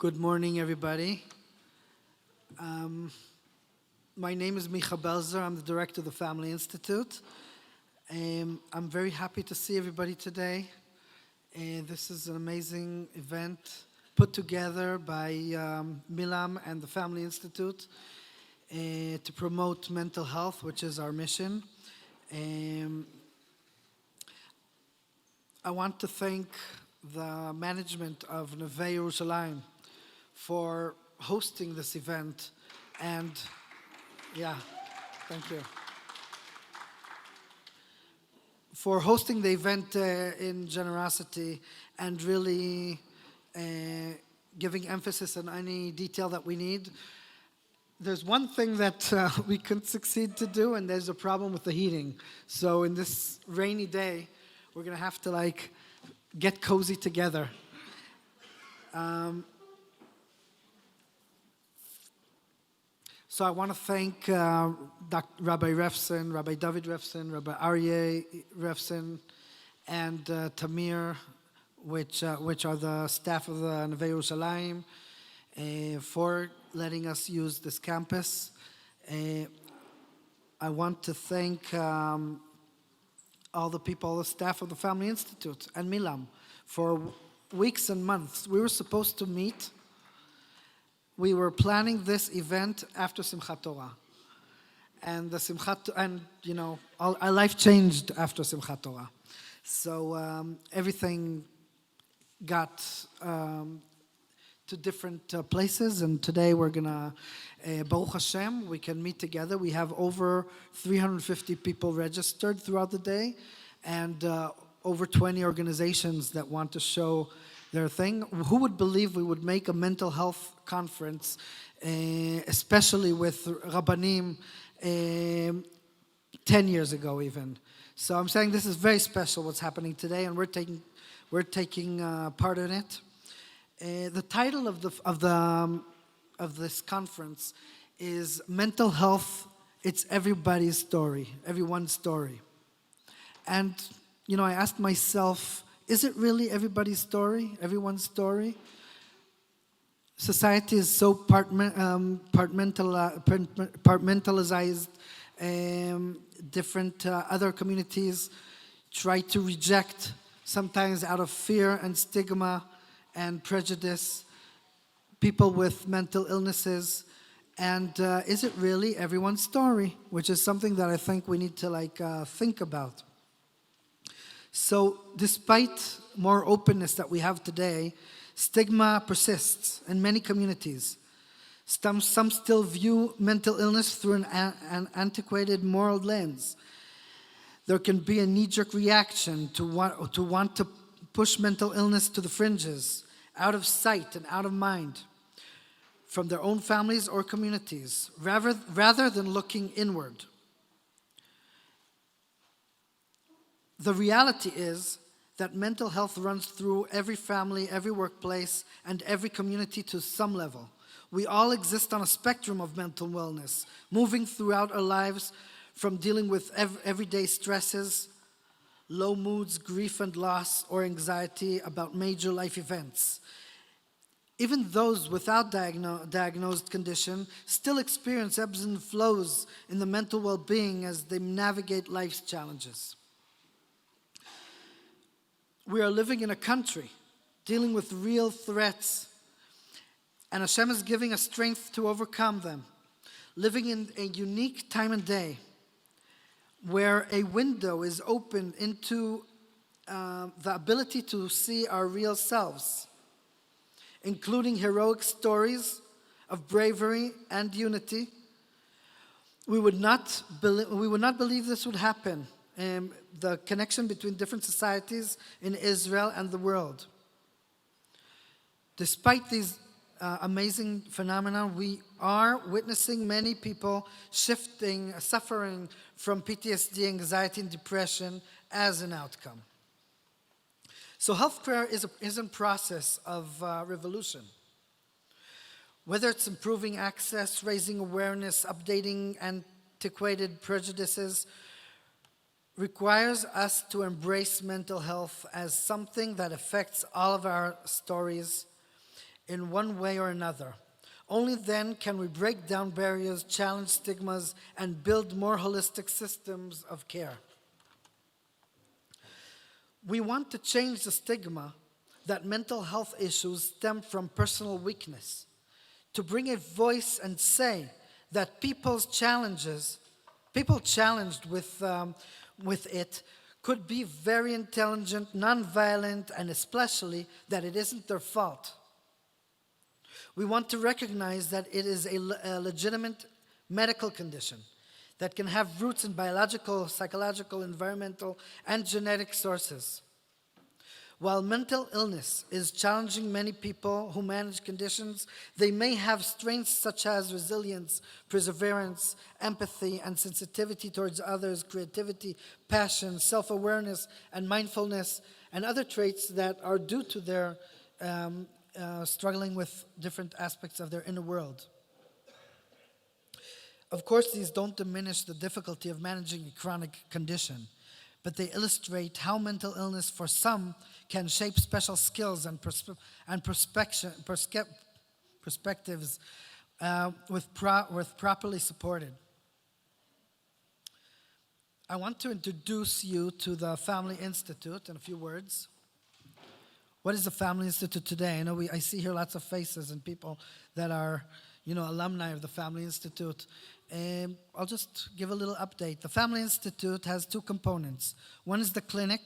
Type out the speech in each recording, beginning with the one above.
Good morning, everybody. My name is Micha Belzer. I'm the director of the Family Institute. I'm very happy to see everybody today. This is an amazing event put together by Milam and the Family Institute to promote mental health, which is our mission. I want to thank the management of Neve Yerushalayim for hosting this event, and thank you for hosting the event in generosity and really giving emphasis on any detail that we need. There's one thing that we couldn't succeed to do, and there's a problem with the heating. So in this rainy day, we're going to have to get cozy together. So I want to thank Rabbi Refson, Rabbi David Refson, Rabbi Aryeh Refson, and Tamir, which are the staff of the Neve Yerushalayim, for letting us use this campus. I want to thank all the people, the staff of the Family Institute and Milam. For weeks and months, we were supposed to meet. We were planning this event after Simchat Torah, and our life changed after Simchat Torah. So everything got to different places, and today we're gonna, Baruch Hashem, we can meet together. We have over 350 people registered throughout the day, and over 20 organizations that want to show their thing. Who would believe we would make a mental health conference, especially with Rabbanim, 10 years ago even. So I'm saying this is very special what's happening today, and we're taking part in it. The title of this conference is Mental Health. It's everybody's story, everyone's story. And I asked myself, is it really everybody's story, everyone's story? Society is so compartmentalized. Different other communities try to reject, sometimes out of fear and stigma and prejudice, people with mental illnesses. And is it really everyone's story? Which is something that I think we need to think about. So despite more openness that we have today, stigma persists in many communities. Some still view mental illness through an antiquated moral lens. There can be a knee-jerk reaction to want to push mental illness to the fringes, out of sight and out of mind, from their own families or communities, rather than looking inward. The reality is that mental health runs through every family, every workplace, and every community to some level. We all exist on a spectrum of mental wellness, moving throughout our lives from dealing with everyday stresses, low moods, grief and loss, or anxiety about major life events. Even those without diagnosed condition still experience ebbs and flows in the mental well-being as they navigate life's challenges. We are living in a country dealing with real threats, and Hashem is giving us strength to overcome them. Living in a unique time and day where a window is open into the ability to see our real selves, including heroic stories of bravery and unity. We would not believe this would happen. The connection between different societies in Israel and the world. Despite these amazing phenomena, we are witnessing many people suffering from PTSD, anxiety, and depression as an outcome. So healthcare is in process of revolution. Whether it's improving access, raising awareness, updating antiquated prejudices, requires us to embrace mental health as something that affects all of our stories in one way or another. Only then can we break down barriers, challenge stigmas, and build more holistic systems of care. We want to change the stigma that mental health issues stem from personal weakness, to bring a voice and say that people challenged with it could be very intelligent, nonviolent, and especially that it isn't their fault. We want to recognize that it is a legitimate medical condition that can have roots in biological, psychological, environmental, and genetic sources. While mental illness is challenging many people who manage conditions, they may have strengths such as resilience, perseverance, empathy, and sensitivity towards others, creativity, passion, self-awareness, and mindfulness, and other traits that are due to their struggling with different aspects of their inner world. Of course, these don't diminish the difficulty of managing a chronic condition, but they illustrate how mental illness for some can shape special skills and perspectives with properly supported. I want to introduce you to the Family Institute in a few words. What is the Family Institute today? I see here lots of faces and people that are, alumni of the Family Institute. I'll just give a little update. The Family Institute has two components. One is the clinic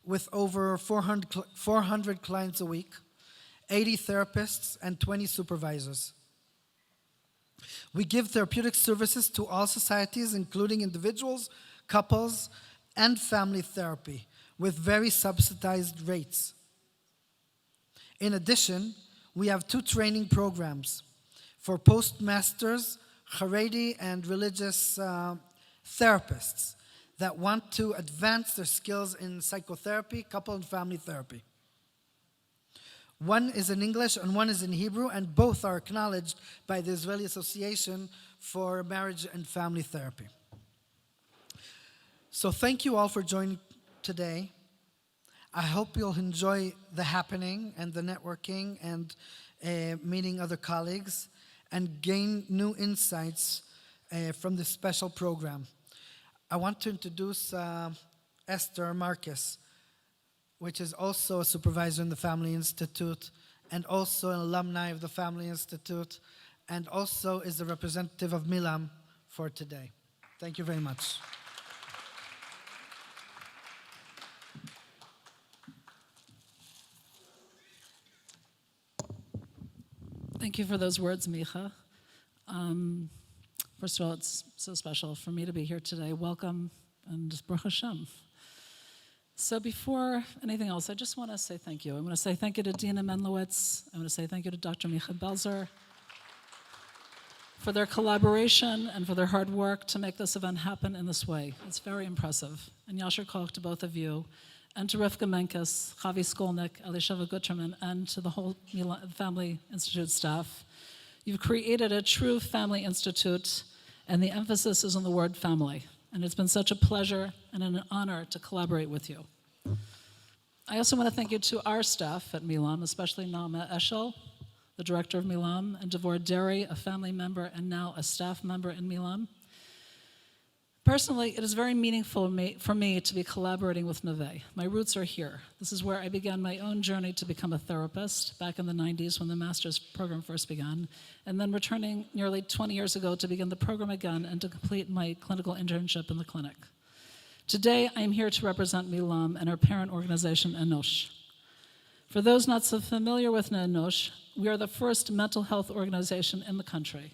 with over 400 clients a week, 80 therapists, and 20 supervisors. We give therapeutic services to all societies, including individuals, couples, and family therapy, with very subsidized rates. In addition, we have 2 training programs for postmasters, Chareidi, and religious therapists that want to advance their skills in psychotherapy, couple and family therapy. One is in English and one is in Hebrew, and both are acknowledged by the Israeli Association for Marriage and Family Therapy. So thank you all for joining today. I hope you'll enjoy the happening and the networking and meeting other colleagues and gain new insights from this special program. I want to introduce Esther Marcus, which is also a supervisor in the Family Institute and also an alumni of the Family Institute and also is the representative of Milam for today. Thank you very much. Thank you for those words, Micha. First of all, it's so special for me to be here today. Welcome and Baruch Hashem. So before anything else, I just want to say thank you. I want to say thank you to Dina Menlowitz. I want to say thank you to Dr. Micha Belzer for their collaboration and for their hard work to make this event happen in this way. It's very impressive. And Yasher Koch to both of you, and to Rivka Menkes, Chavi Skolnick, Elisheva Guterman, and to the whole Family Institute staff. You've created a true family institute, and the emphasis is on the word family. And it's been such a pleasure and an honor to collaborate with you. I also want to thank you to our staff at Milam, especially Naama Eshel, the director of Milam, and Devor Derry, a family member and now a staff member in Milam. Personally, it is very meaningful for me to be collaborating with Neve. My roots are here. This is where I began my own journey to become a therapist back in the 90s when the master's program first began, and then returning nearly 20 years ago to begin the program again and to complete my clinical internship in the clinic. Today, I am here to represent Milam and our parent organization, Enosh. For those not so familiar with Enosh, we are the first mental health organization in the country.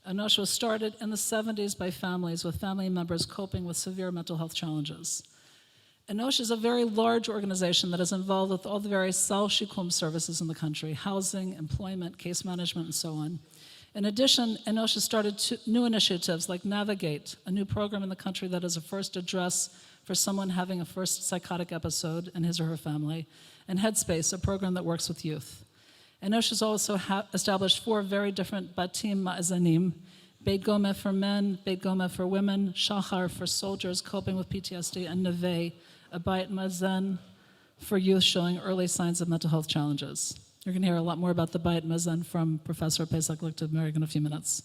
Enosh was started in the 70s by families with family members coping with severe mental health challenges. Enosh is a very large organization that is involved with all the various Sal Shikum services in the country, housing, employment, case management, and so on. In addition, Enosh has started 2 new initiatives like Navigate, a new program in the country that is a first address for someone having a first psychotic episode in his or her family, and Headspace, a program that works with youth. Enosh has also established 4 very different Batim Ma'azanim, Beit Gomeh for men, Beit Gomeh for women, Shachar for soldiers coping with PTSD, and Neve, a Beit Mazen for youth showing early signs of mental health challenges. You're going to hear a lot more about the Bayit Mazen from Professor Pesach Lichtenberg in a few minutes.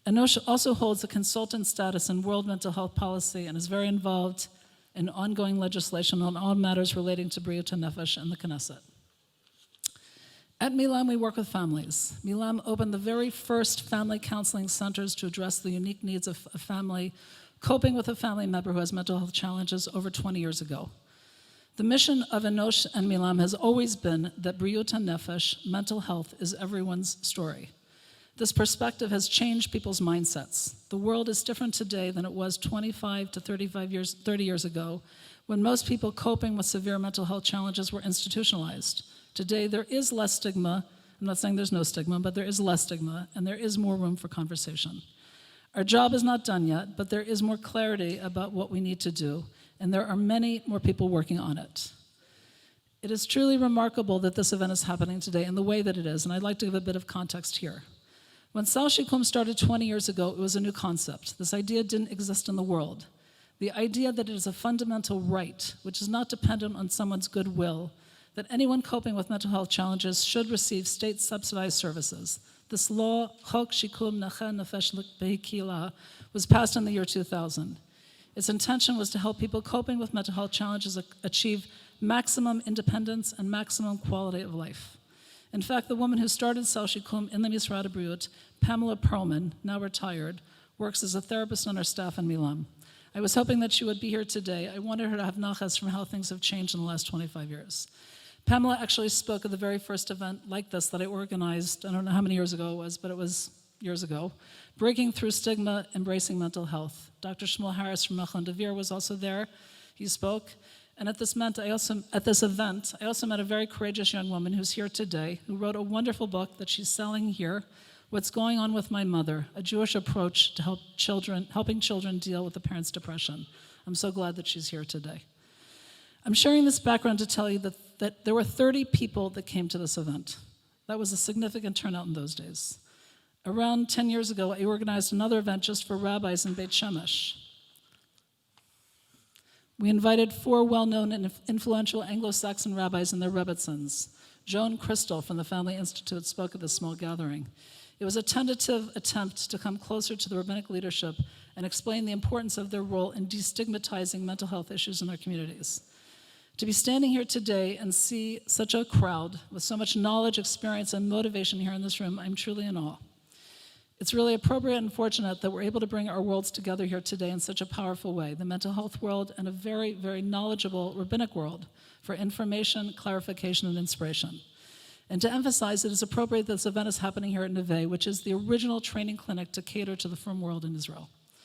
Enosh also holds a consultant status in world mental health policy and is very involved in ongoing legislation on all matters relating to Briut HaNefesh and the Knesset. At Milam, we work with families. Milam opened the very first family counseling centers to address the unique needs of a family coping with a family member who has mental health challenges over 20 years ago. The mission of Enosh and Milam has always been that Briut HaNefesh, mental health, is everyone's story. This perspective has changed people's mindsets. The world is different today than it was 25 to 30 years ago, when most people coping with severe mental health challenges were institutionalized. Today, there is less stigma. I'm not saying there's no stigma, but there is less stigma, and there is more room for conversation. Our job is not done yet, but there is more clarity about what we need to do, and there are many more people working on it. It is truly remarkable that this event is happening today in the way that it is, and I'd like to give a bit of context here. When Sal Shikum started 20 years ago, it was a new concept. This idea didn't exist in the world. The idea that it is a fundamental right, which is not dependent on someone's goodwill, that anyone coping with mental health challenges should receive state-subsidized services. This law, Chok Shikum Neche Nefesh Behikila, was passed in the year 2000. Its intention was to help people coping with mental health challenges achieve maximum independence and maximum quality of life. In fact, the woman who started Sal Shikum in the Misrad HaBriut, Pamela Perlman, now retired, works as a therapist on our staff in Milam. I was hoping that she would be here today. I wanted her to have nachas from how things have changed in the last 25 years. Pamela actually spoke at the very first event like this that I organized, I don't know how many years ago it was, but it was years ago, Breaking Through Stigma, Embracing Mental Health. Dr. Shmuel Harris from Mechon Devere was also there. He spoke. And at this event, I also met a very courageous young woman who's here today, who wrote a wonderful book that she's selling here, What's Going On With My Mother, a Jewish approach to helping children deal with the parents' depression. I'm so glad that she's here today. I'm sharing this background to tell you that there were 30 people that came to this event. That was a significant turnout in those days. Around 10 years ago, I organized another event just for rabbis in Beit Shemesh. We invited 4 well-known and influential Anglo-Saxon rabbis and their rebbetzins. Joan Crystal from the Family Institute spoke at this small gathering. It was a tentative attempt to come closer to the rabbinic leadership and explain the importance of their role in destigmatizing mental health issues in our communities. To be standing here today and see such a crowd with so much knowledge, experience, and motivation here in this room, I'm truly in awe. It's really appropriate and fortunate that we're able to bring our worlds together here today in such a powerful way, the mental health world and a very, very knowledgeable rabbinic world for information, clarification, and inspiration. And to emphasize, it is appropriate that this event is happening here at Neve, which is the original training clinic to cater to the frum world in Israel.